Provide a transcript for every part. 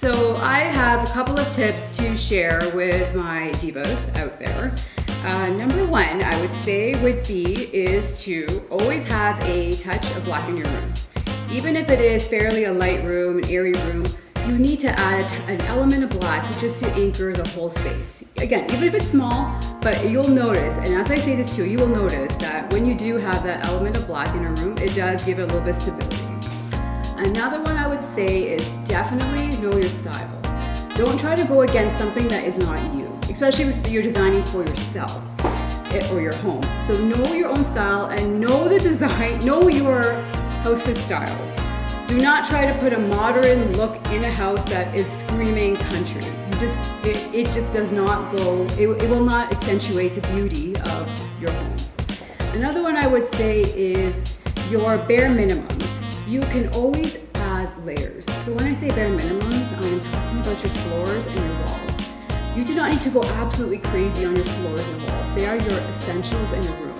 So I have a couple of tips to share with my divas out there. Number one, I would say is to always have a touch of black in your room. Even if it is fairly a light room, an airy room, you need to add an element of black just to anchor the whole space. Again, even if it's small, but you'll notice, and as I say this too, you will notice that when you do have that element of black in a room, it does give it a little bit of stability. Another one I would say is definitely know your style. Don't try to go against something that is not you, especially if you're designing for yourself or your home. So know your own style and know the design, know your house's style. Do not try to put a modern look in a house that is screaming country. It just does not go, it will not accentuate the beauty of your home. Another one I would say is your bare minimums. You can always add layers. So when I say bare minimums, I'm talking about your floors and your walls. You do not need to go absolutely crazy on your floors and walls. They are your essentials in your room.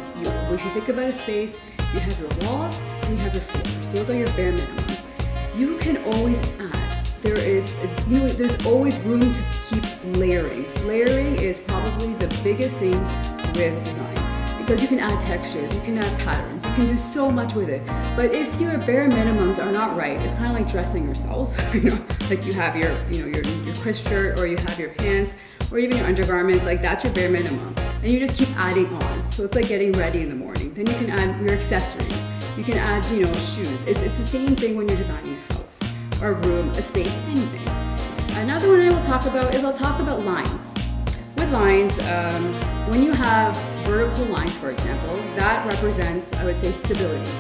If you think about a space, you have your walls and you have your floors. Those are your bare minimums. You can always add. There's always room to keep layering. Layering is probably the biggest thing with design because you can add textures, you can add patterns, you can do so much with it. But if your bare minimums are not right, it's kind of like dressing yourself. Like you have your crisp shirt or you have your pants or even your undergarments, like that's your bare minimum. And you just keep adding on. So it's like getting ready in the morning. Then you can add your accessories. You can add, shoes. It's the same thing when you're designing a house or a room, a space, anything. Another one I will talk about is I'll talk about lines. With lines, when you have vertical lines, for example, that represents, I would say, stability.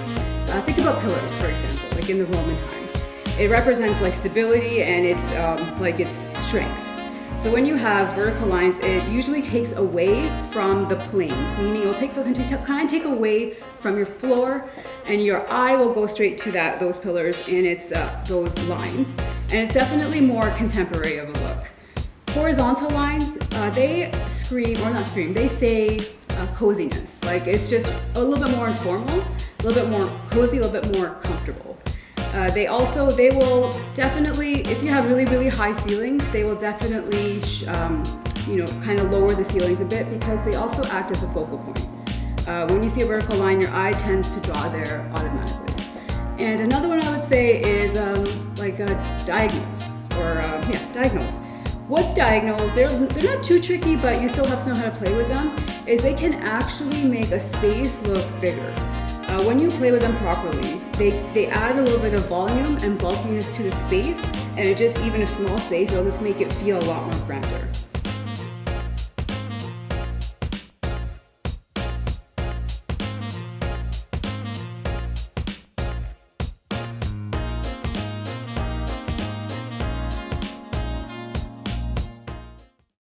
Think about pillars, for example, like in the Roman times. It represents like stability and it's strength. So when you have vertical lines, it usually takes away from the plane, meaning it'll kind of take away from your floor, and your eye will go straight to those pillars, and it's those lines. And it's definitely more contemporary of a look. Horizontal lines, they say coziness. Like it's just a little bit more informal, a little bit more cozy, a little bit more comfortable. They will definitely, if you have really, really high ceilings, they will definitely, kind of lower the ceilings a bit because they also act as a focal point. When you see a vertical line, your eye tends to draw there automatically. And another one I would say is diagonals diagonals. With diagonals, they're not too tricky, but you still have to know how to play with them, is they can actually make a space look bigger. When you play with them properly, they add a little bit of volume and bulkiness to the space, and even a small space, it'll just make it feel a lot more grander.